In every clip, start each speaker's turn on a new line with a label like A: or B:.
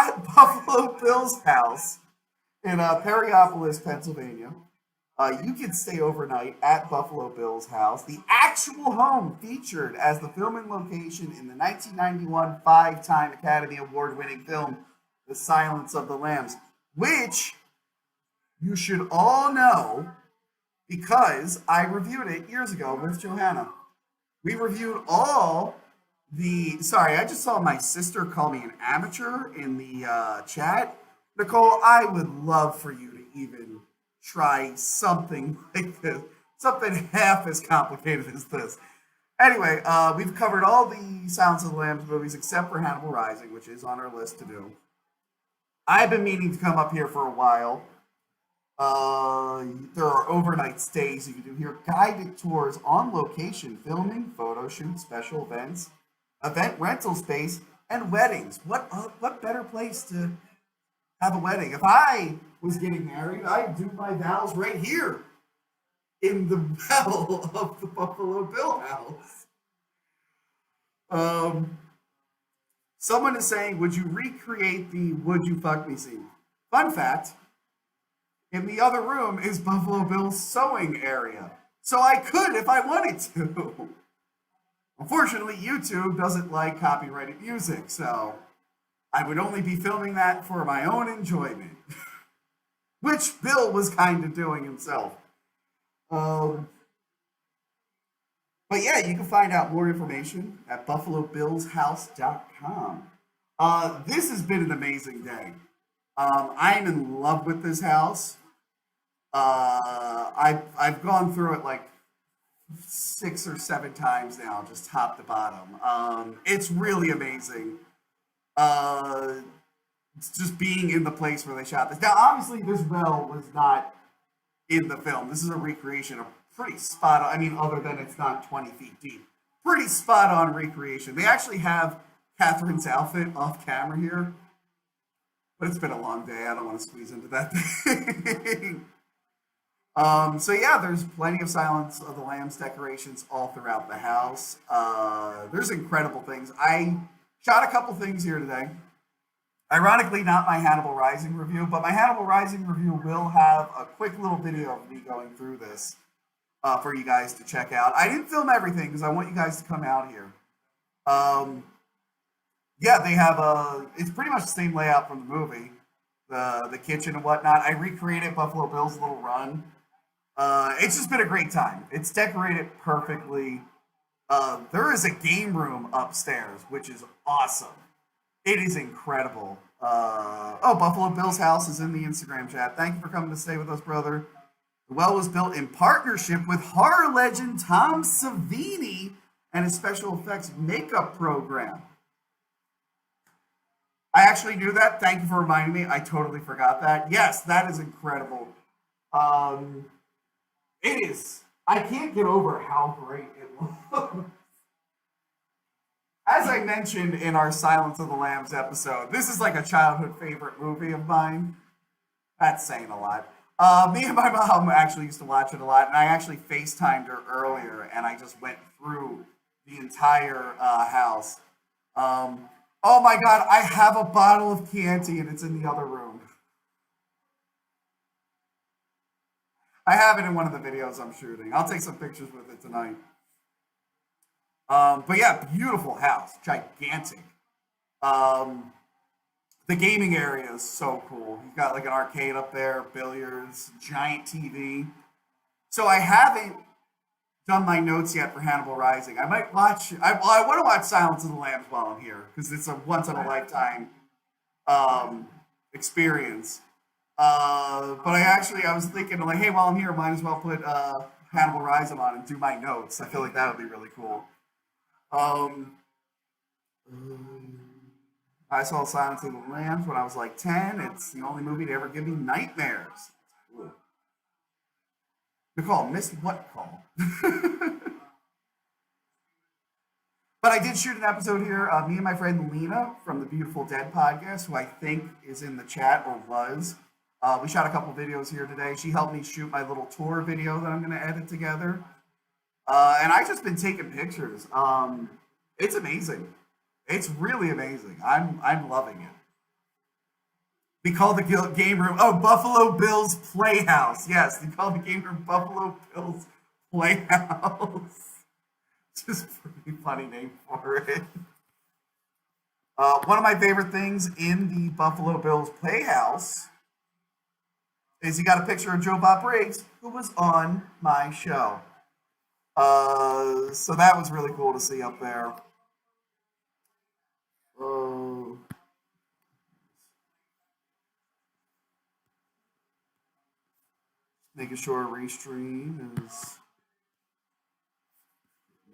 A: at Buffalo Bill's house in Perryopolis, Pennsylvania. You can stay overnight at Buffalo Bill's house, the actual home featured as the filming location in the 1991 five-time Academy Award-winning film, The Silence of the Lambs, which you should all know because I reviewed it years ago with Johanna. We reviewed all Sorry, I just saw my sister call me an amateur in the chat. Nicole, I would love for you to even try something like this, something half as complicated as this. Anyway, we've covered all the Silence of the Lambs movies except for Hannibal Rising, which is on our list to do. I've been meaning to come up here for a while. There are overnight stays you can do here, guided tours on location, filming, photo shoots, special events, event rental space, and weddings. What better place to have a wedding? If I was getting married, I'd do my vows right here in the well of the Buffalo Bill house. Someone is saying, would you recreate the "Would You Fuck Me" scene? Fun fact, in the other room is Buffalo Bill's sewing area. So I could if I wanted to. Unfortunately, YouTube doesn't like copyrighted music, so I would only be filming that for my own enjoyment, which Bill was kind of doing himself. But yeah, you can find out more information at buffalobillshouse.com. This has been an amazing day. I'm in love with this house. I've gone through it like 6 or 7 times now, just top to bottom. It's really amazing. It's just being in the place where they shot this. Now, obviously, this well was not in the film. This is a recreation, a pretty spot on. I mean, other than it's not 20 feet deep, pretty spot on recreation. They actually have Catherine's outfit off camera here, but it's been a long day. I don't want to squeeze into that thing. So yeah, there's plenty of Silence of the Lambs decorations all throughout the house. There's incredible things. I shot a couple things here today. Ironically, not my Hannibal Rising review, but my Hannibal Rising review will have a quick little video of me going through this for you guys to check out. I didn't film everything because I want you guys to come out here. Yeah, they have it's pretty much the same layout from the movie, the kitchen and whatnot. I recreated Buffalo Bill's little run. It's just been a great time. It's decorated perfectly. There is a game room upstairs, which is awesome. It is incredible. Buffalo Bill's house is in the Instagram chat. Thank you for coming to stay with us, brother. The well was built in partnership with horror legend Tom Savini and his special effects makeup program. I actually knew that. Thank you for reminding me. I totally forgot that. Yes, that is incredible. It is. I can't get over how great it looks. As I mentioned in our Silence of the Lambs episode, this is like a childhood favorite movie of mine. That's saying a lot. Me and my mom actually used to watch it a lot, and I actually FaceTimed her earlier, and I just went through the entire house. Oh my god, I have a bottle of Chianti, and it's in the other room. I have it in one of the videos I'm shooting. I'll take some pictures with it tonight. But yeah, beautiful house, gigantic. The gaming area is so cool. You've got like an arcade up there, billiards, giant TV. So I haven't done my notes yet for Hannibal Rising. I might watch. I want to watch Silence of the Lambs while I'm here because it's a once in a lifetime experience. But I was thinking like, hey, while I'm here, might as well put Hannibal Rising on and do my notes. I feel like that would be really cool. I saw Silence of the Lambs when I was like 10. It's the only movie to ever give me nightmares. Ooh. Nicole, missed what call? But I did shoot an episode here. Me and my friend Lena from the Beautiful Dead podcast, who I think is in the chat or was. We shot a couple videos here today. She helped me shoot my little tour video that I'm going to edit together. And I've just been taking pictures. It's amazing. It's really amazing. I'm loving it. We call the game room, oh, Buffalo Bills Playhouse. Yes, we call the game room Buffalo Bills Playhouse. Just a pretty funny name for it. One of my favorite things in the Buffalo Bills Playhouse is you got a picture of Joe Bob Briggs, who was on my show. So that was really cool to see up there. Uh, Making sure restream is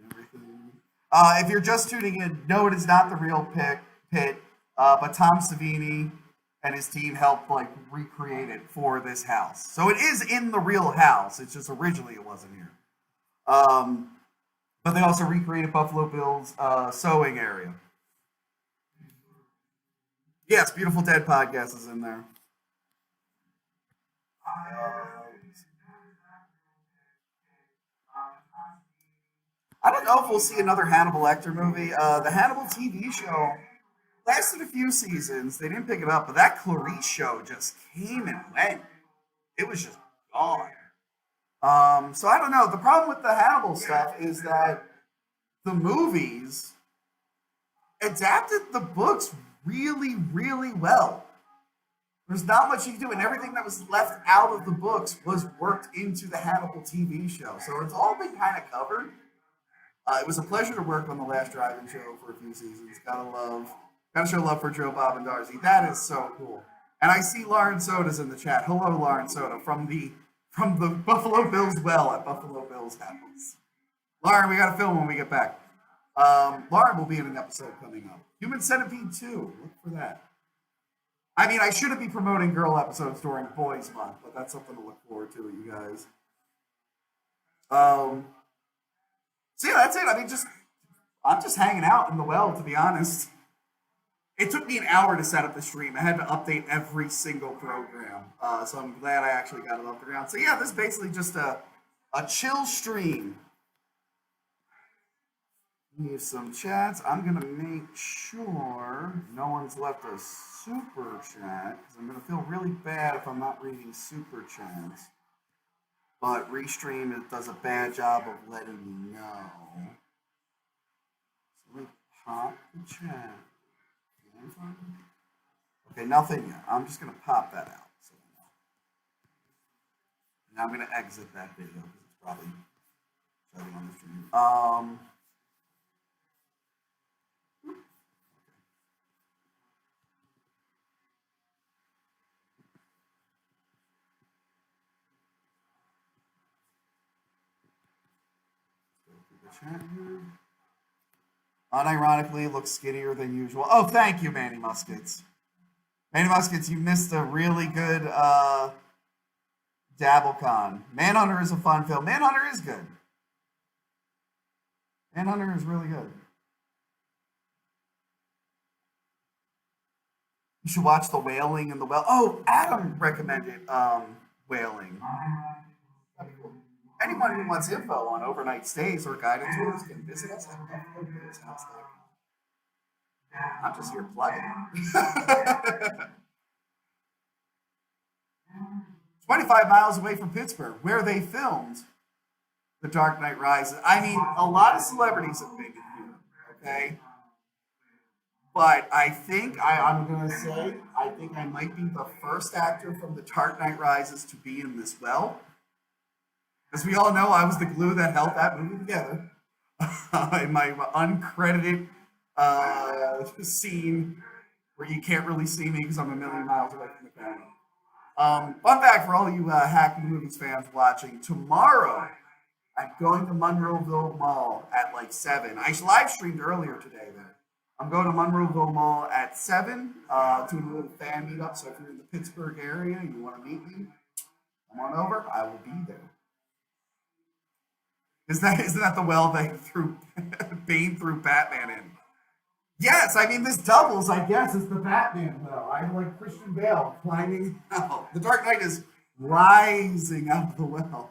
A: everything. If you're just tuning in, no, it is not the real pit, but Tom Savini and his team helped like recreate it for this house. So it is in the real house. It's just originally it wasn't here. But they also recreated Buffalo Bill's sewing area. Yes, Beautiful Dead podcast is in there. I don't know if we'll see another Hannibal Lecter movie. The Hannibal TV show lasted a few seasons. They didn't pick it up, but that Clarice show just came and went. It was just gone. So I don't know. The problem with the Hannibal stuff is that the movies adapted the books really, really well. There's not much you can do, and everything that was left out of the books was worked into the Hannibal TV show. So it's all been kind of covered. It was a pleasure to work on the Last Drive-In show for a few seasons. Gotta show love for Joe, Bob, and Darcy. That is so cool. And I see Lauren Soda's in the chat. Hello, Lauren Soda from the Buffalo Bills well at Buffalo Bills house. Lauren, we got to film when we get back. Lauren will be in an episode coming up. Human Centipede 2. Look for that. I mean, I shouldn't be promoting girl episodes during Boys Month, but that's something to look forward to, you guys. So yeah, that's it. I mean, I'm just hanging out in the well, to be honest. It took me an hour to set up the stream. I had to update every single program, so I'm glad I actually got it off the ground. So yeah, this is basically just a chill stream. Need some chats. I'm gonna make sure no one's left a super chat because I'm gonna feel really bad if I'm not reading super chats. But Restream does a bad job of letting me know. So let me pop the chat. Okay, nothing yet. I'm just gonna pop that out. So now I'm gonna exit that video because it's probably showing on the stream. Chat here. Unironically, looks skinnier than usual. Oh, thank you, Manny Muskets. Manny Muskets, you missed a really good DabbleCon. Manhunter is a fun film. Manhunter is good. Manhunter is really good. You should watch The Wailing and The Well. Oh, Adam recommended Wailing. Anyone who wants info on overnight stays or guided tours can visit us at buffalobillshouse.com. I'm just here plugging. 25 miles away from Pittsburgh, where they filmed The Dark Knight Rises. I mean, a lot of celebrities have been here, okay? But I think I'm going to say, I think I might be the first actor from The Dark Knight Rises to be in this well. As we all know, I was the glue that held that movie together. In my uncredited scene where you can't really see me because I'm a million miles away from the camera. Fun fact for all you Hack the Movies fans watching, tomorrow I'm going to Monroeville Mall at like 7. I live streamed earlier today there. I'm going to Monroeville Mall at 7 doing a little fan meetup. So if you're in the Pittsburgh area and you want to meet me, come on over. I will be there. Isn't that the well they threw Bane threw Batman in? Yes, I mean this doubles, I guess, as the Batman though. I'm like Christian Bale climbing out. The Dark Knight is rising out of the well.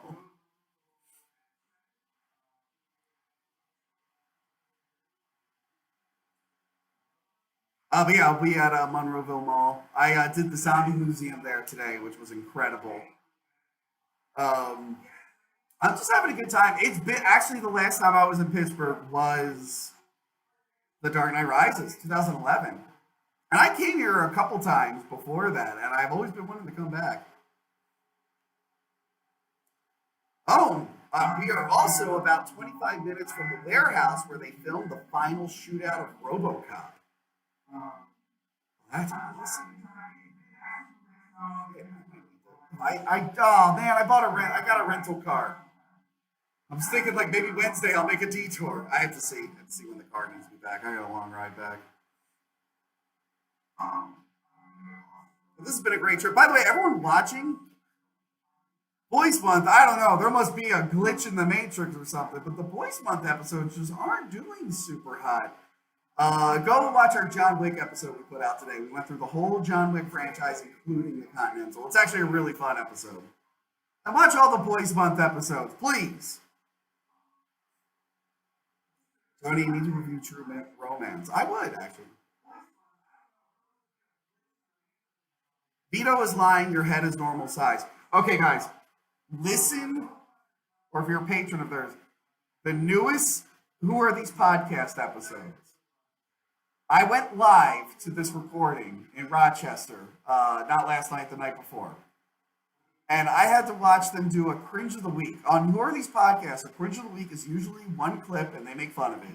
A: But yeah, I'll be at Monroeville Mall. I did the zombie museum there today, which was incredible. Um, I'm just having a good time. It's been actually the last time I was in Pittsburgh was The Dark Knight Rises, 2011. And I came here a couple times before that, and I've always been wanting to come back. Oh, we are also about 25 minutes from the warehouse where they filmed the final shootout of RoboCop. That's awesome. Oh man, I got a rental car. I'm just thinking like maybe Wednesday I'll make a detour. I have to see. I have to see when the car needs me back. I got a long ride back. This has been a great trip. By the way, everyone watching, Voice Month, I don't know. There must be a glitch in the Matrix or something, but the Voice Month episodes just aren't doing super hot. Go and watch our John Wick episode we put out today. We went through the whole John Wick franchise, including the Continental. It's actually a really fun episode. And watch all the Voice Month episodes, please. Tony, you need to review True Romance. I would, actually. Vito is lying. Your head is normal size. Okay, guys, listen, or if you're a patron of theirs, the newest Who Are These Podcast episodes. I went live to this recording in Rochester, not last night, the night before. And I had to watch them do a cringe of the week. On Who Are These Podcasts, a cringe of the week is usually one clip and they make fun of it.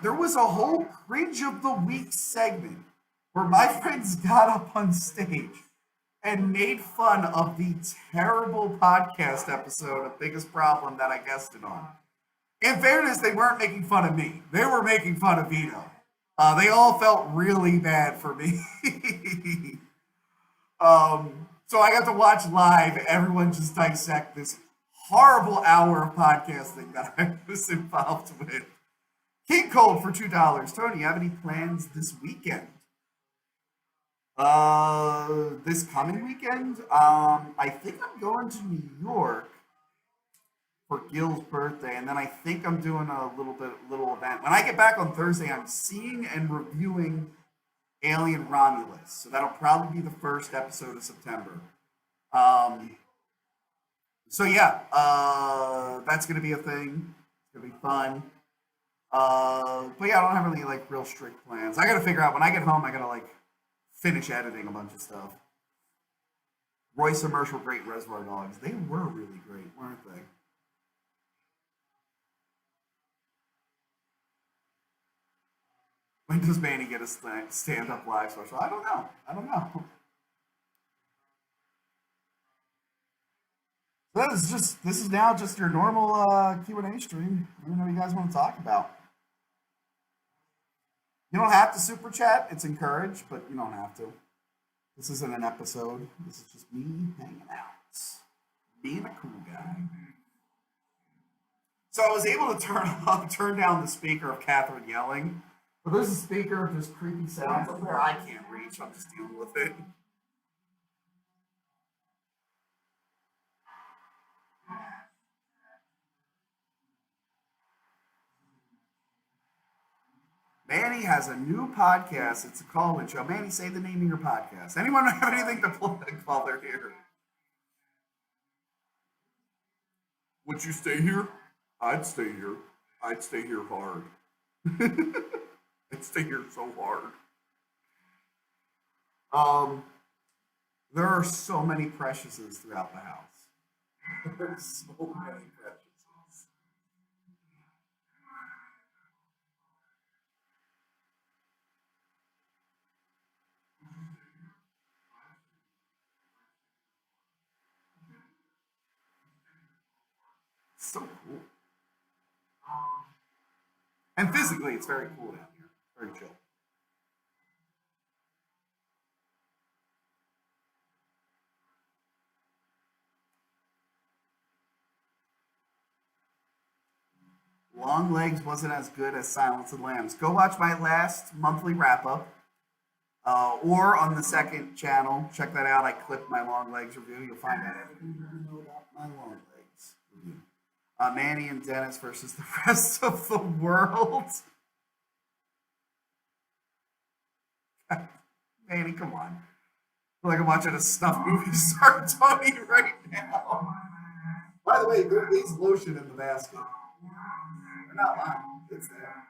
A: There was a whole cringe of the week segment where my friends got up on stage and made fun of the terrible podcast episode of Biggest Problem that I guested on. In fairness, they weren't making fun of me. They were making fun of Vito. They all felt really bad for me. So I got to watch live everyone just dissect this horrible hour of podcasting that I was involved with. King Cold for $2. Tony, you have any plans this weekend? This coming weekend? I think I'm going to New York for Gil's birthday, and then I think I'm doing a little event. When I get back on Thursday, I'm seeing and reviewing Alien Romulus, so that'll probably be the first episode of September. So yeah, that's gonna be a thing. It's gonna be fun. But yeah, I don't have any like real strict plans. I gotta figure out when I get home. I gotta like finish editing a bunch of stuff. Royce and Mersh were great Reservoir Dogs. They were really great, weren't they? When does Manny get a stand-up live special? I don't know. I don't know. So this is now just your normal Q&A stream. I don't know what you guys want to talk about. You don't have to super chat. It's encouraged, but you don't have to. This isn't an episode. This is just me hanging out, being a cool guy. So I was able to turn down the speaker of Catherine yelling. But there's a speaker of just creepy sounds up there I can't reach. I'm just dealing with it. Manny has a new podcast. It's a call-in show. Manny, say the name of your podcast. Anyone have anything to plug while they're here? Would you stay here? I'd stay here. I'd stay here hard. I'd stay here so hard. Um, there are so many preciouses throughout the house. There's so many preciouses. It's so cool. And physically, it's very cool down here. Very chill. Long Legs wasn't as good as Silence of the Lambs. Go watch my last monthly wrap up, or on the second channel. Check that out. I clipped my Long Legs review. You'll find out everything you need to know about my Long Legs review. Manny and Dennis versus the rest of the world. Manny, come on. I feel like I'm watching a snuff movie star Tony right now. By the way, there is lotion in the basket. They're not lying. It's there.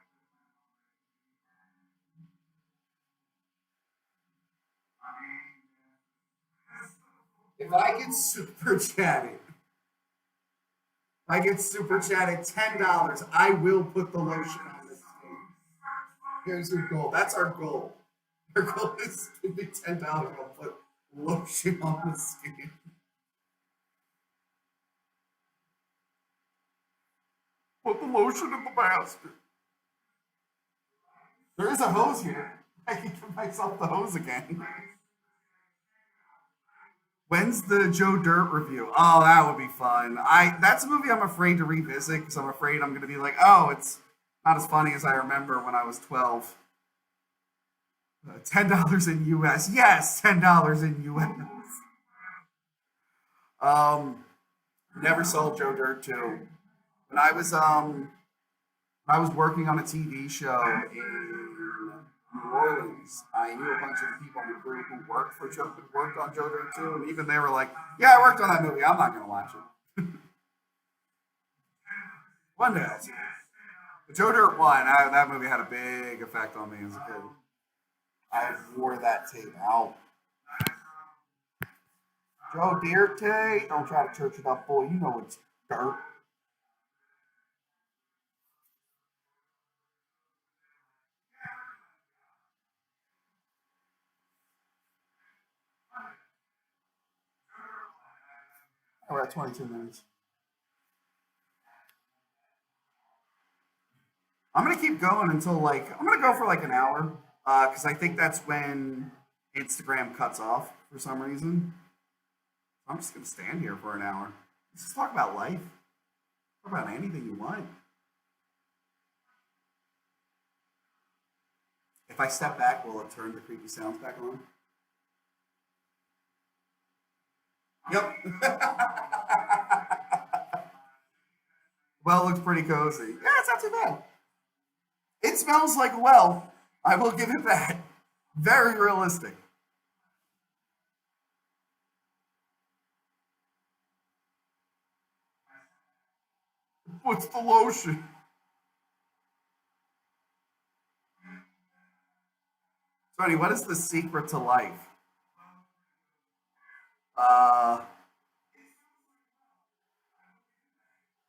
A: If I get super chatted, $10, I will put the lotion on this thing. Here's your goal. That's our goal. Our goal is to be $10. I'll put lotion on the skin. Put the lotion in the basket. There is a hose here. I can give myself the hose again. When's the Joe Dirt review? Oh, that would be fun. That's a movie I'm afraid to revisit because I'm afraid I'm going to be like, oh, it's not as funny as I remember when I was 12. $10 in US. Yes, $10 in US. Never saw Joe Dirt 2. When I was working on a TV show in New Orleans, I knew a bunch of people in the crew who worked on Joe Dirt 2, and even they were like, "Yeah, I worked on that movie. I'm not gonna watch it." One day I'll see it. But Joe Dirt 1, that movie had a big effect on me as a kid. I wore that tape out. Joe Dirt tape. Don't try to church it up, boy. You know it's dirt. We're at 22 minutes. I'm gonna keep going until I'm gonna go for like an hour, because I think that's when Instagram cuts off for some reason. I'm just gonna stand here for an hour. Let's just talk about life. Talk about anything you want. If I step back, will it turn the creepy sounds back on? Yep. Well, it looks pretty cozy. Yeah, it's not too bad. It smells like a well. I will give it that. Very realistic. What's the lotion? Tony, what is the secret to life? I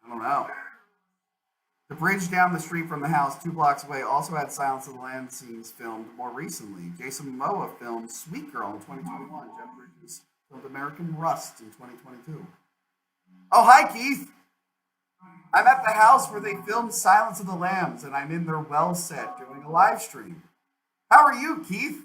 A: don't know. The bridge down the street from the house, 2 blocks away, also had Silence of the Lambs scenes filmed more recently. Jason Momoa filmed Sweet Girl in 2021. Jeff Bridges filmed American Rust in 2022. Oh, hi, Keith. I'm at the house where they filmed Silence of the Lambs, and I'm in their well set doing a live stream. How are you, Keith?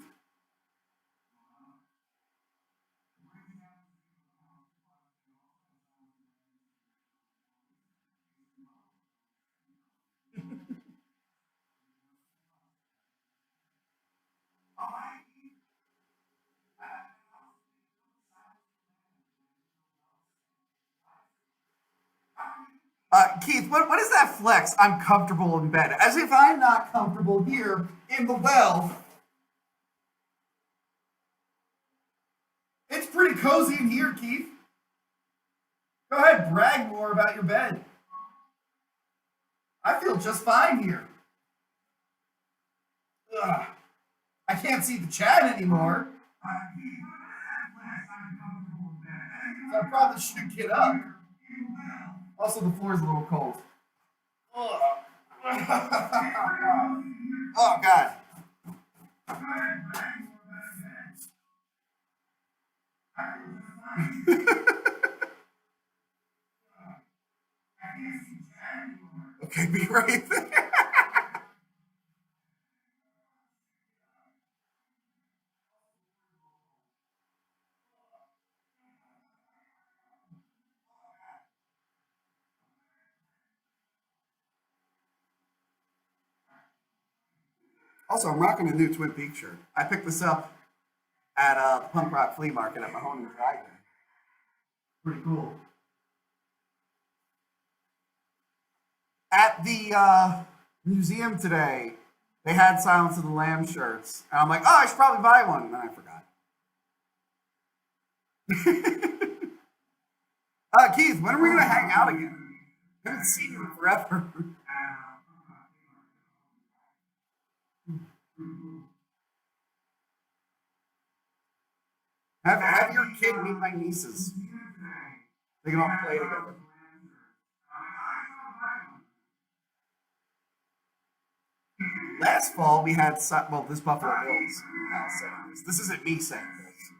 A: Keith, what is that flex? I'm comfortable in bed. As if I'm not comfortable here in the well. It's pretty cozy in here, Keith. Go ahead, brag more about your bed. I feel just fine here. Ugh. I can't see the chat anymore. So I probably should get up. Also, the floor is a little cold. Ugh. Oh, God. Okay, be right there. Also, I'm rocking a new Twin Peaks shirt. I picked this up at the punk rock flea market at Mahoney Drive-In. Pretty cool. At the museum today, They had Silence of the Lambs shirts. And I'm like, oh, I should probably buy one. And then I forgot. Keith, when are we going to hang out again? I haven't seen you in forever. Have your kid meet my nieces. They can all play together. Last fall, we had, well, this Buffalo Bills saying this. This isn't me saying this.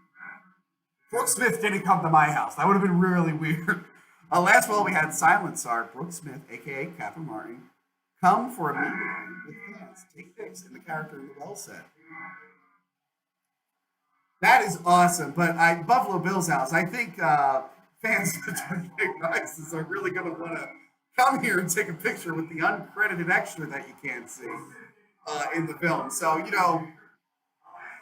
A: Brooke Smith didn't come to my house. That would have been really weird. Last fall, we had Silent Star, Brooke Smith, aka Catherine Martin, come for a meeting with fans, take pics in the character in the well set. That is awesome. But Buffalo Bills house, I think fans of the Big Nices are really going to want to come here and take a picture with the uncredited extra that you can't see in the film. So,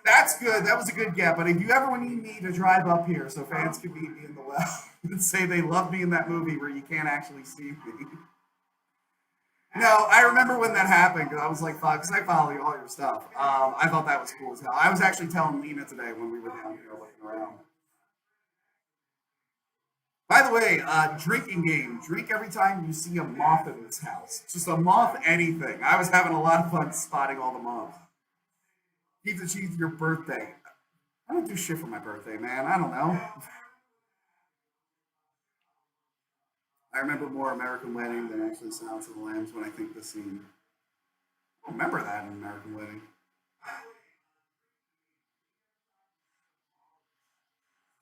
A: that's good. That was a good get. But if you ever need me to drive up here so fans can meet me in the well and say they love me in that movie where you can't actually see me. No, I remember when that happened because I was like, fuck, because I follow all your stuff. I thought that was cool as hell. I was actually telling Lena today when we were down here looking around. By the way, drinking game. Drink every time you see a moth in this house. Just a moth, anything. I was having a lot of fun spotting all the moths. Keep the cheese your birthday. I don't do shit for my birthday, man. I don't know. I remember more American Wedding than actually Silence of the Lambs when I think the scene. I don't remember that in American Wedding.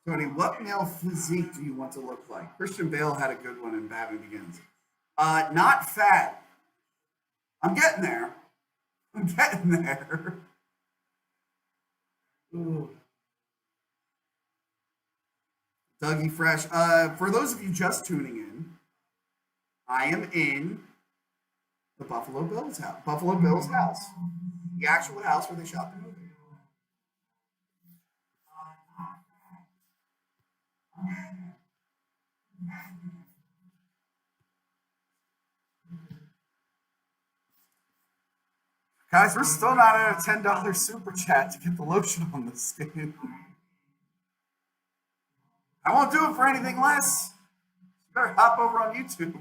A: Tony, what male physique do you want to look like? Christian Bale had a good one in Batman Begins. Not fat. I'm getting there. I'm getting there. Ooh. Dougie Fresh. For those of you just tuning in, I am in the Buffalo Bills house. Buffalo Bills house. The actual house where they shot the movie. Guys, we're still not at a $10 super chat to get the lotion on the skin. I won't do it for anything less. You better hop over on YouTube.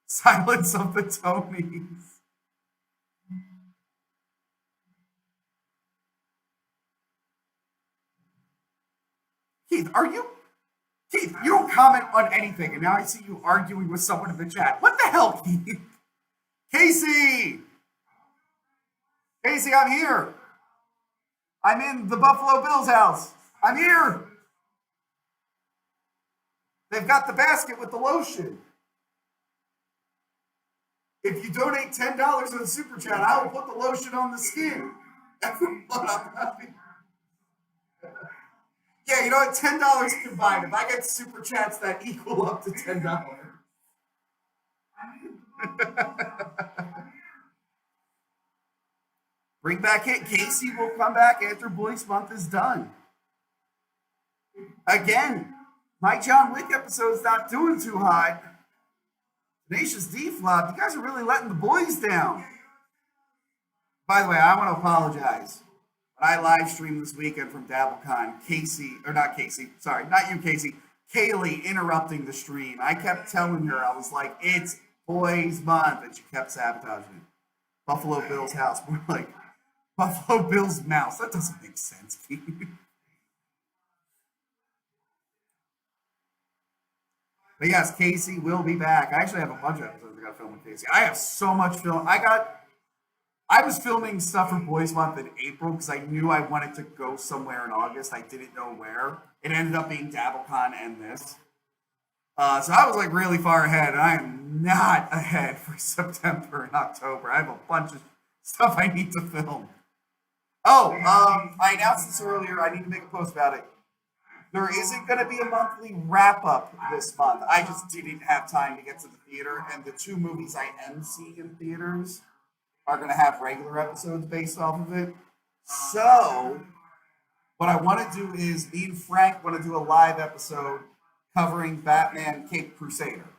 A: Silence of the Tonys. Keith, Keith, you don't comment on anything, and now I see you arguing with someone in the chat. What the hell, Keith? Casey! Casey, I'm here. I'm in the Buffalo Bills house. I'm here. They've got the basket with the lotion. If you donate $10 in the super chat, I will put the lotion on the skin. Yeah, you know what? $10 combined. If I get super chats that equal up to $10. Bring back it. Casey will come back after Boys Month is done. Again, my John Wick episode's not doing too hot. Tenacious D flop. You guys are really letting the boys down. By the way, I want to apologize. When I live streamed this weekend from DabbleCon, Casey, or not Casey, sorry, not you, Casey, Kaylee interrupting the stream. I kept telling her, I was like, it's Boys Month, and she kept sabotaging it. Buffalo Bills house. We're like, Buffalo Bills mouse. That doesn't make sense, Keith. But yes, Casey will be back. I actually have a bunch of episodes I got to film with Casey. I have so much film. I was filming stuff for Boys Month in April because I knew I wanted to go somewhere in August. I didn't know where. It ended up being DabbleCon and this. So I was like really far ahead, and I am not ahead for September and October. I have a bunch of stuff I need to film. Oh, I announced this earlier. I need to make a post about it. There isn't going to be a monthly wrap-up this month. I just didn't have time to get to the theater, and the two movies I am seeing in theaters are going to have regular episodes based off of it. So, what I want to do is, me and Frank want to do a live episode covering Batman Caped Crusader.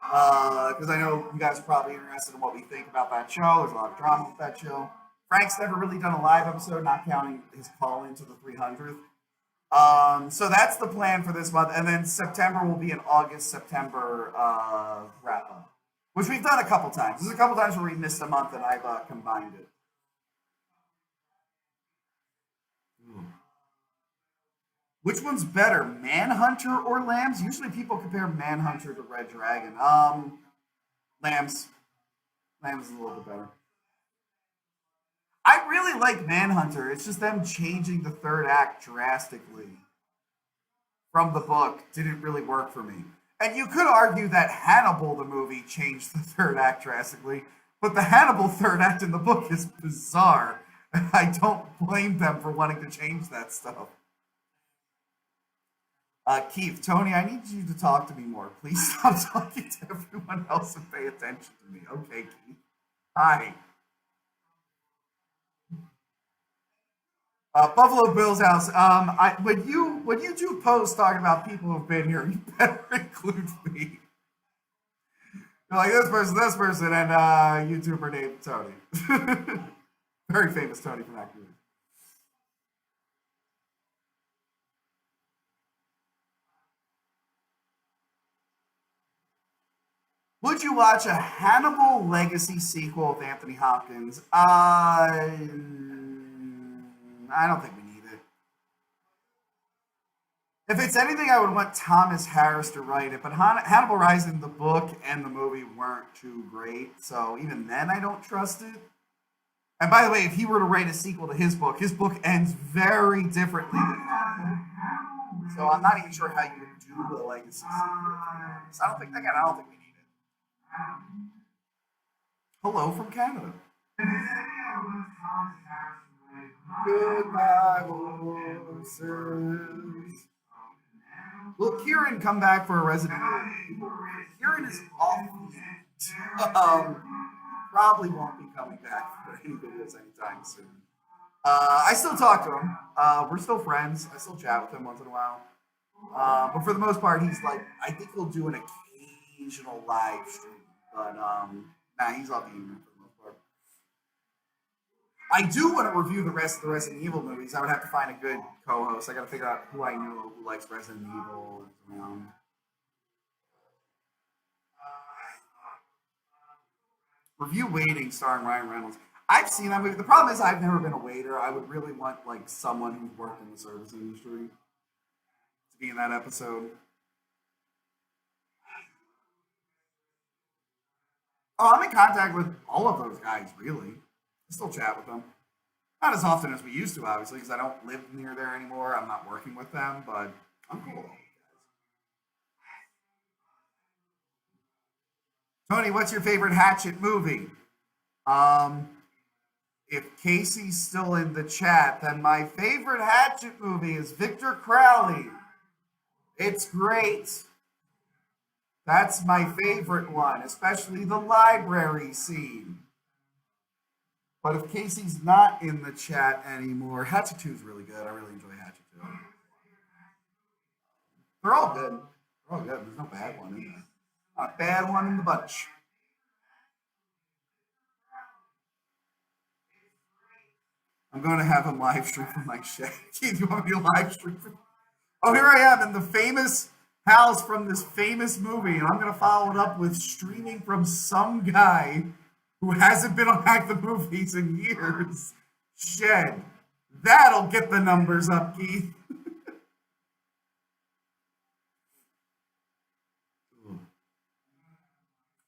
A: Because I know you guys are probably interested in what we think about that show. There's a lot of drama with that show. Frank's never really done a live episode, not counting his call into the 300th. So that's the plan for this month, and then September will be an August September wrap up, which we've done a couple times. There's a couple times where we missed a month, and I've combined it. Which one's better, Manhunter or Lambs? Usually people compare Manhunter to Red Dragon. Lambs. Lambs is a little bit better. I really like Manhunter. It's just them changing the third act drastically from the book didn't really work for me. And you could argue that Hannibal, the movie, changed the third act drastically, but the Hannibal third act in the book is bizarre. And I don't blame them for wanting to change that stuff. Keith, Tony, I need you to talk to me more. Please stop talking to everyone else and pay attention to me. Okay, Keith. Hi. Buffalo Bill's house. When you do posts talking about people who've been here, you better include me. You're like this person, and YouTuber named Tony. Very famous Tony from that group. Would you watch a Hannibal Legacy sequel with Anthony Hopkins? I don't think we need it. If it's anything, I would want Thomas Harris to write it. But Hannibal Rising, the book and the movie weren't too great, so even then, I don't trust it. And by the way, if he were to write a sequel to his book ends very differently than Hannibal. So I'm not even sure how you would do a legacy sequel. So I don't think again. I don't think we need it. Hello from Canada. Goodbye, horses. Will Kieran come back for a Resident Evil? Kieran is awful. Probably won't be coming back for any videos anytime soon. I still talk to him. We're still friends. I still chat with him once in a while. But for the most part, he's like, I think he'll do an occasional live stream. But nah, he's off the internet for the most part. I do want to review the rest of the Resident Evil movies. I would have to find a good co-host. I got to figure out who I know who likes Resident Evil. Review Waiting, starring Ryan Reynolds. I've seen that movie. The problem is I've never been a waiter. I would really want like someone who's worked in the service industry to be in that episode. Oh, I'm in contact with all of those guys, really. I still chat with them. Not as often as we used to, obviously, because I don't live near there anymore. I'm not working with them, but I'm cool. Tony, what's your favorite Hatchet movie? Um, if Casey's still in the chat, then my favorite Hatchet movie is Victor Crowley. It's great. That's my favorite one, especially the library scene. But if Casey's not in the chat anymore, Hatchet 2 is really good. I really enjoy Hatchet 2. They're all good. They're all good. There's no bad one in there. Not a bad one in the bunch. I'm going to have him live stream from my shed. Keith, you want me to live stream? Oh, here I am in the famous house from this famous movie, and I'm going to follow it up with streaming from some guy who hasn't been on Hack the Movies in years. Shed. That'll get the numbers up, Keith.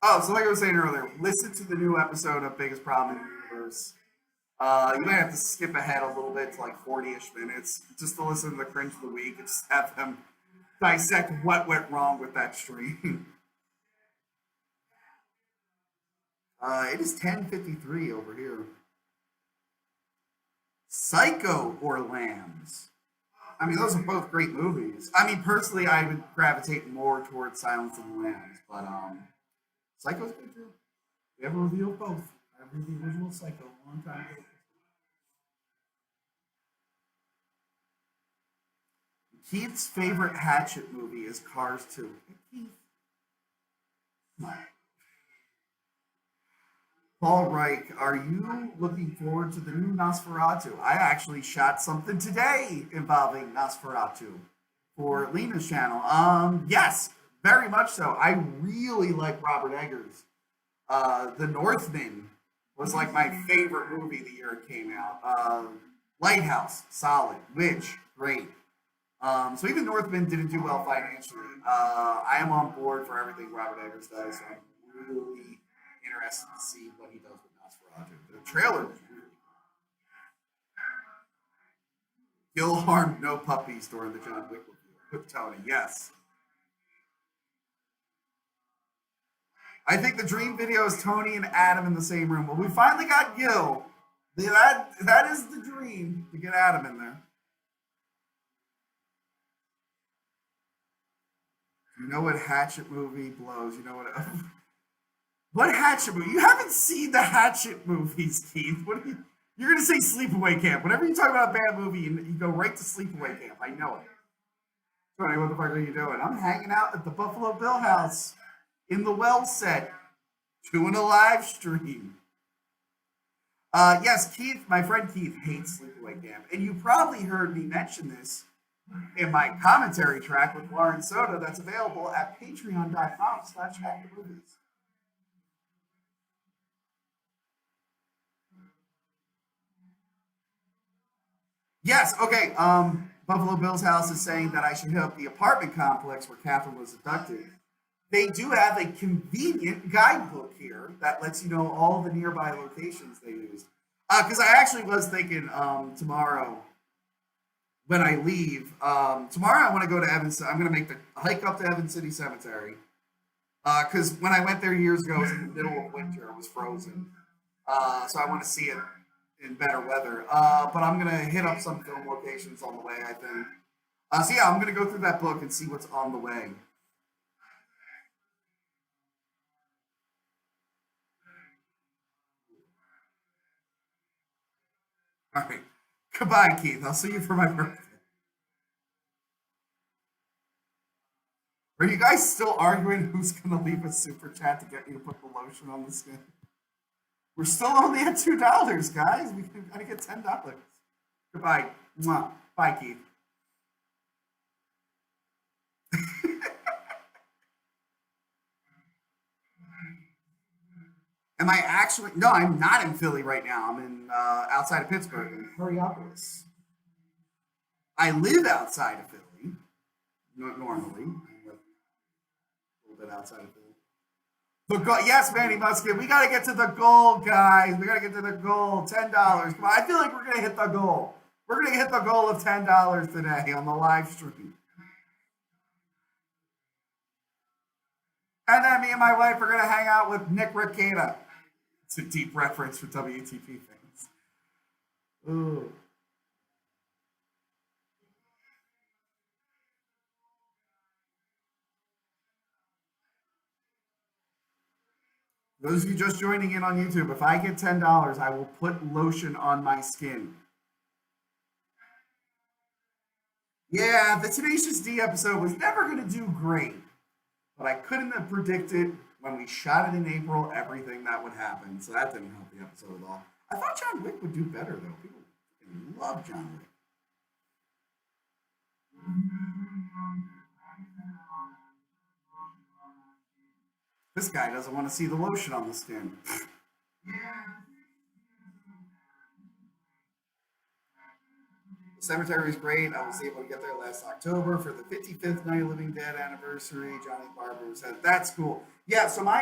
A: Oh, so like I was saying earlier, listen to the new episode of Biggest Problem in the Universe. You might have to skip ahead a little bit to like 40-ish minutes just to listen to the cringe of the week and just have them dissect what went wrong with that stream. It is 10:53 over here. Psycho or Lambs? I mean, those are both great movies. I mean, personally, I would gravitate more towards Silence of the Lambs, but Psycho's good too. We have a review of both. I reviewed the original Psycho a long time ago. Keith's favorite Hatchet movie is Cars 2. Hey, Keith. Paul Reich, are you looking forward to the new Nosferatu? I actually shot something today involving Nosferatu for Lena's channel. Yes, very much so. I really like Robert Eggers. The Northman was like my favorite movie the year it came out. Lighthouse, solid. Witch, great. So even Northman didn't do well financially. I am on board for everything Robert Eggers does. So I'm really interested to see what he does with Nosferatu. The trailer was really Gil harmed no puppies during the John Wick review. With Tony, yes. I think the dream video is Tony and Adam in the same room. Well, we finally got Gil. That is the dream to get Adam in there. You know what Hatchet movie blows? You know what? What Hatchet movie? You haven't seen the Hatchet movies, Keith. What are you? You're gonna say Sleepaway Camp. Whenever you talk about a bad movie, you go right to Sleepaway Camp. I know it. Tony, what the fuck are you doing? I'm hanging out at the Buffalo Bill house in the well set, doing a live stream. Yes, Keith, my friend Keith hates Sleepaway Camp, and you probably heard me mention this in my commentary track with Lauren Soda that's available at patreon.com/movies. Yes, okay. Buffalo Bill's house is saying that I should hit up the apartment complex where Catherine was abducted. They do have a convenient guidebook here that lets you know all the nearby locations they used. Because I actually was thinking tomorrow when I leave, tomorrow I want to go to Evans. I'm going to make the hike up to Evans City Cemetery. Because when I went there years ago, it was in the middle of winter. It was frozen. So I want to see it in better weather. But I'm going to hit up some film locations on the way, I think. So yeah, I'm going to go through that book and see what's on the way. All right. Goodbye, Keith. I'll see you for my birthday. Are you guys still arguing who's going to leave a super chat to get you to put the lotion on the skin? We're still only at $2, guys. We gotta get $10. Goodbye. Mwah. Bye, Keith. Am I actually? No, I'm not in Philly right now. I'm in outside of Pittsburgh, in Perryopolis. I live outside of Philly normally. I live a little bit outside of Philly. The goal, yes, Manny Musket. We got to get to the goal, guys. We got to get to the goal. $10. Come on. I feel like we're gonna hit the goal. We're gonna hit the goal of $10 today on the live stream. And then me and my wife are gonna hang out with Nick Ricada. It's a deep reference for WTP fans. Ooh. Those of you just joining in on YouTube, if I get $10, I will put lotion on my skin. Yeah, the Tenacious D episode was never going to do great, but I couldn't have predicted when we shot it in April everything that would happen, so that didn't help the episode at all. I thought John Wick would do better, though. People love John Wick. This guy doesn't want to see the lotion on the skin. The cemetery is great. I was able to get there last October for the 55th Night of Living Dead anniversary. Johnny Barber said that's cool. Yeah, so my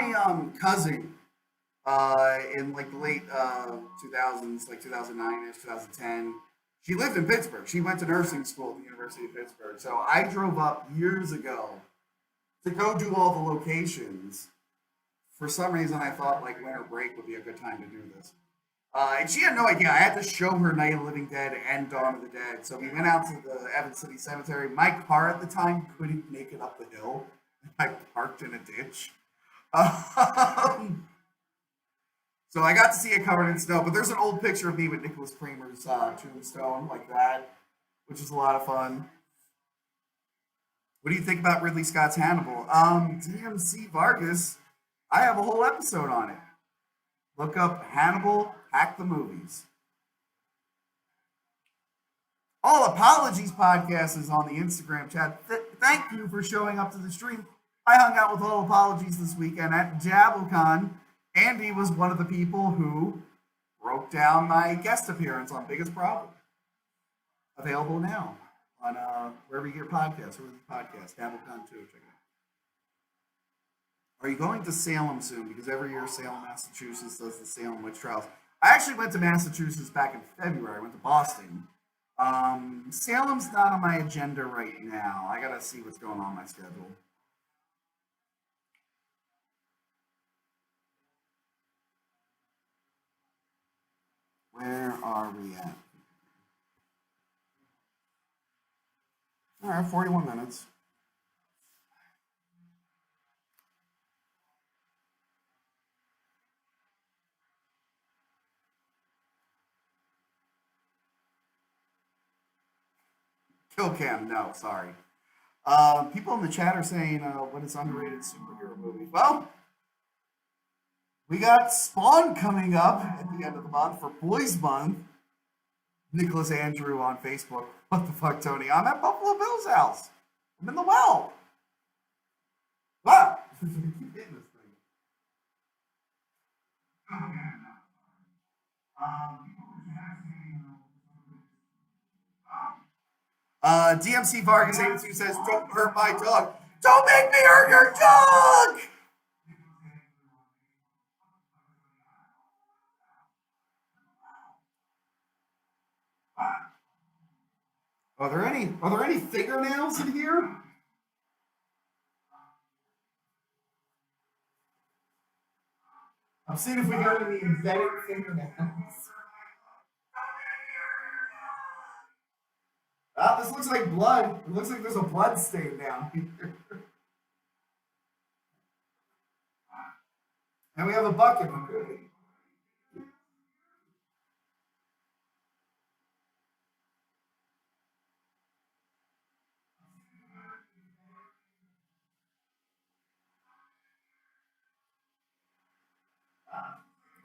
A: cousin in like the late 2000s, like 2009ish, 2010, she lived in Pittsburgh. She went to nursing school at the University of Pittsburgh. So I drove up years ago to go do all the locations. For some reason, I thought like winter break would be a good time to do this. And she had no idea. I had to show her Night of the Living Dead and Dawn of the Dead. So we went out to the Evans City Cemetery. My car at the time couldn't make it up the hill. I parked in a ditch. So I got to see it covered in snow. But there's an old picture of me with Nicholas Kramer's tombstone like that, which is a lot of fun. What do you think about Ridley Scott's Hannibal? DMC Vargas I have a whole episode on it. Look up Hannibal Hack the Movies. All Apologies podcast is on the Instagram chat. Thank you for showing up to the stream. I hung out with All Apologies this weekend at JabbleCon. Andy was one of the people who broke down my guest appearance on Biggest Problem. Available now on wherever you get podcasts, JabbleCon 2. Check it out. Are you going to Salem soon? Because every year Salem, Massachusetts does the Salem Witch Trials. I actually went to Massachusetts back in February. I went to Boston. Salem's not on my agenda right now. I gotta see what's going on my schedule. Where are we at? All right, 41 minutes. Kill Cam, no, sorry. People in the chat are saying, what is underrated superhero movie? Well, we got Spawn coming up at the end of the month for Boys Month. Nicholas Andrew on Facebook. What the fuck, Tony? I'm at Buffalo Bill's house. I'm in the well. Wow. Keep hitting this thing. DMC Vargas 82 says, "Don't hurt my dog. Don't make me hurt your dog." Are there any fingernails in here? I'm seeing if we got any embedded fingernails. This looks like blood. It looks like there's a blood stain down here. And we have a bucket.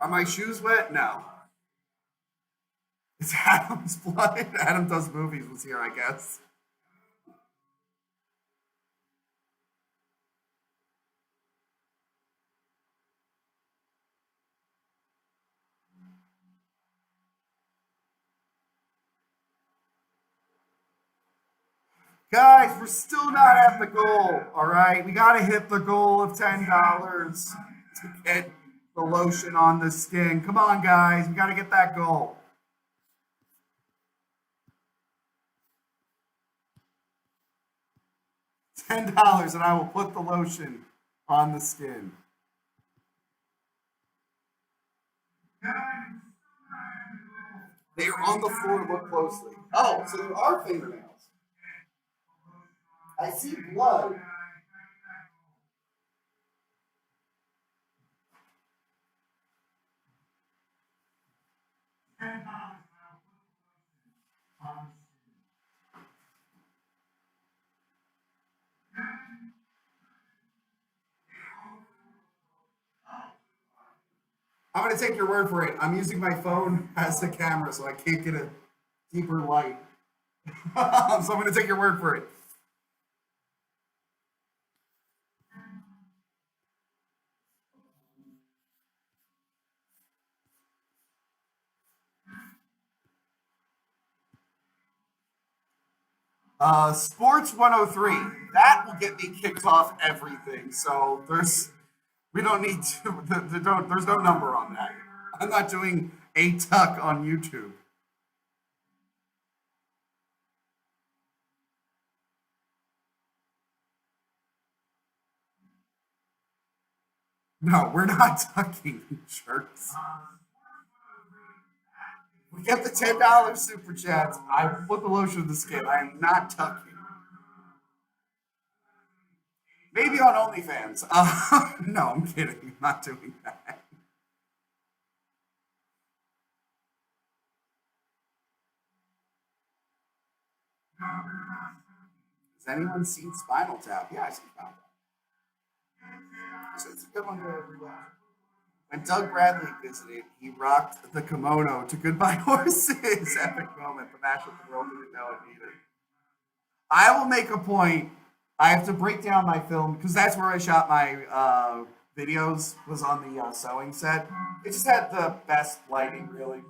A: Are my shoes wet? No. It's Adam's blood. Adam Does Movies was here, I guess. Guys, we're still not at the goal, all right? We got to hit the goal of $10 to get the lotion on the skin. Come on, guys. We got to get that goal. $10 and I will put the lotion on the skin. They are on the floor. Look closely. Oh, so there are fingernails. I see blood. I'm going to take your word for it. I'm using my phone as the camera, so I can't get a deeper light. So I'm going to take your word for it. Sports 103. That will get me kicked off everything. So we don't need to. There's no number on that. I'm not doing a tuck on YouTube. No, we're not tucking shirts. We get the $10 super chats. I put the lotion in the skin. I am not tucking. Maybe on OnlyFans. No, I'm kidding. I'm not doing that. Has anyone seen Spinal Tap? Yeah, I see Spinal Tap. So it's a good one to rewatch. When Doug Bradley visited, he rocked the kimono to Goodbye Horses. Epic moment. The match with the world didn't know it needed. I will make a point. I have to break down my film because that's where I shot my videos. Was on the sewing set. It just had the best lighting, really.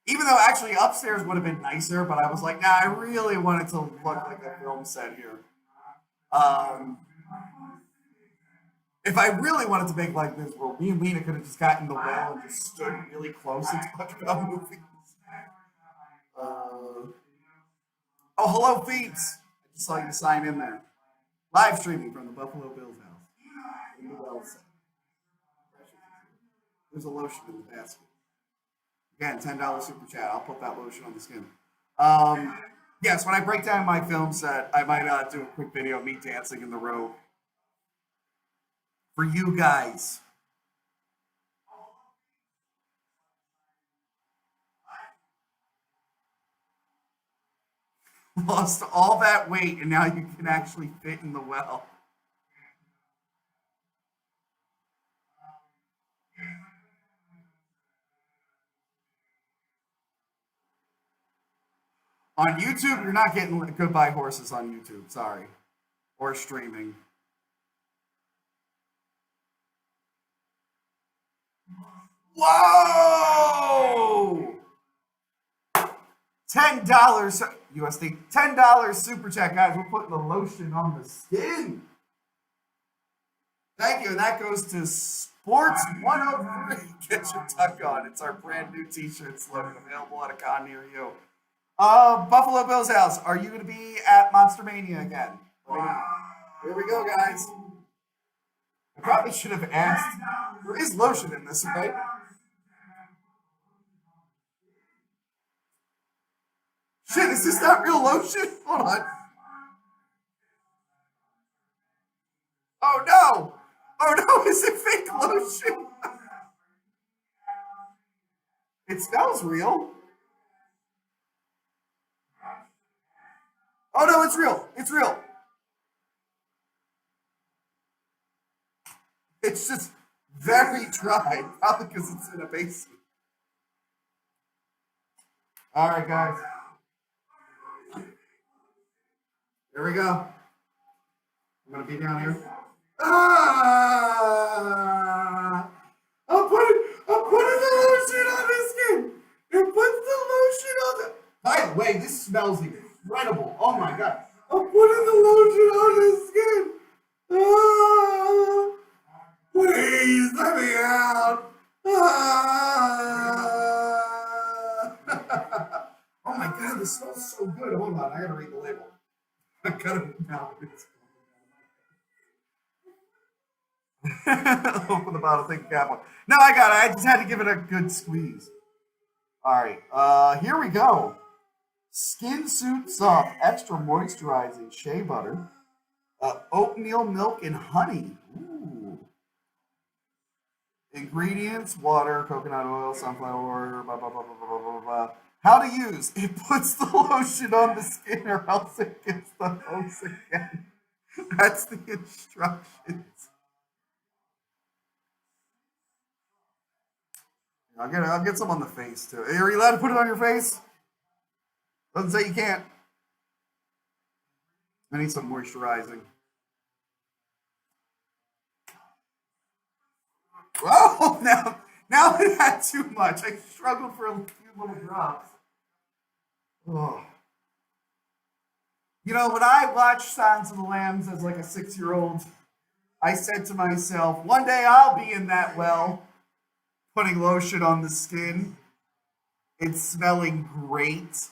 A: Even though actually upstairs would have been nicer, but I was like, nah, I really want it to look like a film set here. Um, if I really wanted to make like this world, me and Lena could have just gotten in the well and just stood really close and talked about movies. Uh, oh, hello, Phoebes. I just saw you sign in there. Live streaming from the Buffalo Bills house. In the well set. There's a lotion in the basket. Again, $10 super chat. I'll put that lotion on the skin. Yes, when I break down my film set, I might do a quick video of me dancing in the robe for you guys. Lost all that weight, and now you can actually fit in the well. On YouTube, you're not getting Goodbye Horses on YouTube. Sorry. Or streaming. Whoa! $10 USD. $10 super chat, guys. We're putting the lotion on the skin. Thank you. And that goes to Sports 103. Get your tuck on. It's our brand new t-shirt slogan available at a con near you. Buffalo Bills house. Are you going to be at Monster Mania again? Here we go, guys. I probably should have asked. There is lotion in this, right? Shit, is this not real lotion? Hold on. Oh no! Oh no, is it fake lotion? It smells real. Oh no, it's real. It's real. It's just very dry, probably because it's in a basin. All right, guys. Here we go. I'm gonna be down here. Ah! I'm putting the lotion on the skin. It puts the lotion on the. By the way, this smells incredible. Oh my god! I'm putting the lotion on the skin. Ah! Please let me out. Ah! Oh my god, this smells so good. Hold on, I gotta read the label. I gotta read now. Open the bottle, take a cap on. No, I got it. I just had to give it a good squeeze. All right, here we go. Skin Suit Soft, extra moisturizing shea butter, oatmeal milk and honey. Ooh. Ingredients: water, coconut oil, sunflower, blah blah blah blah blah blah blah. How to use? It puts the lotion on the skin, or else it gets the hose again. That's the instructions. I'll get some on the face too. Are you allowed to put it on your face? Doesn't say you can't. I need some moisturizing. Oh, now it had too much. I struggled for a few little drops. Oh. You know, when I watched Silence of the Lambs as like a 6-year-old, I said to myself, one day I'll be in that well, putting lotion on the skin. It's smelling great.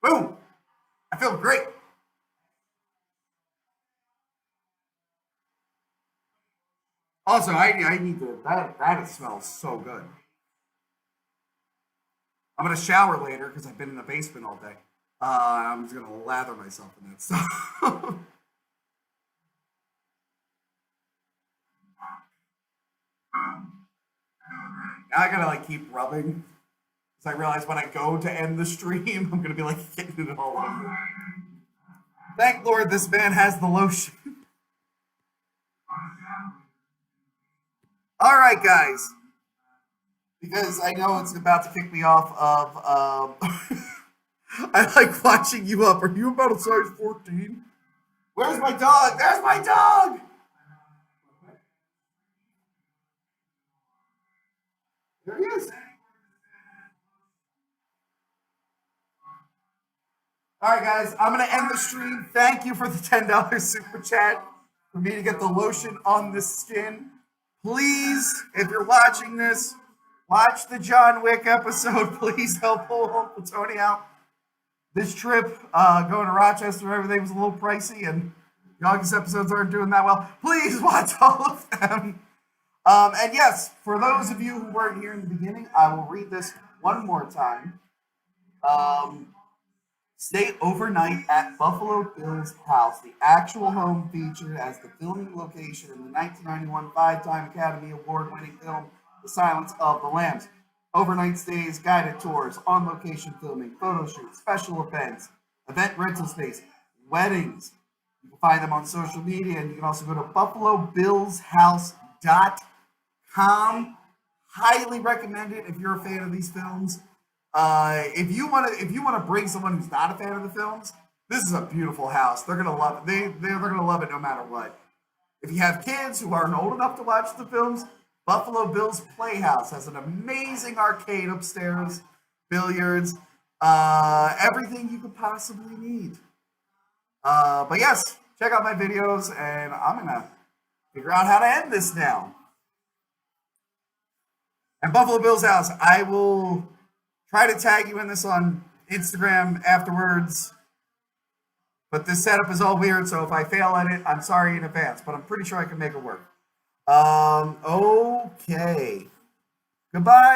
A: Boom! I feel great. Also, I need to that smells so good. I'm gonna shower later because I've been in the basement all day. I'm just gonna lather myself in that stuff. Now I gotta like keep rubbing. Because I realize when I go to end the stream, I'm gonna be like getting it all over. Thank Lord this man has the lotion. All right, guys. Because I know it's about to kick me off of. I like watching you up. Are you about a size 14? Where's my dog? There's my dog! There he is. All right, guys, I'm going to end the stream. Thank you for the $10 super chat for me to get the lotion on this skin. Please, if you're watching this, watch the John Wick episode. Please help pull Uncle Tony out. This trip, going to Rochester, everything was a little pricey, and the August episodes aren't doing that well. Please watch all of them. And yes, for those of you who weren't here in the beginning, I will read this one more time. Stay overnight at Buffalo Bill's house, the actual home featured as the filming location in the 1991 five-time Academy Award-winning film, The Silence of the Lambs. Overnight stays, guided tours, on-location filming, photo shoots, special events, event rental space, weddings. You can find them on social media, and you can also go to buffalobillshouse.com. Highly recommend it if you're a fan of these films. If you want to bring someone who's not a fan of the films, this is a beautiful house. They're gonna love it. They're gonna love it no matter what. If you have kids who aren't old enough to watch the films, Buffalo Bill's Playhouse has an amazing arcade upstairs, billiards, everything you could possibly need. But yes, check out my videos, and I'm gonna figure out how to end this now. And Buffalo Bill's house, I will try to tag you in this on Instagram afterwards. But this setup is all weird, so if I fail at it, I'm sorry in advance. But I'm pretty sure I can make it work. Okay. Goodbye.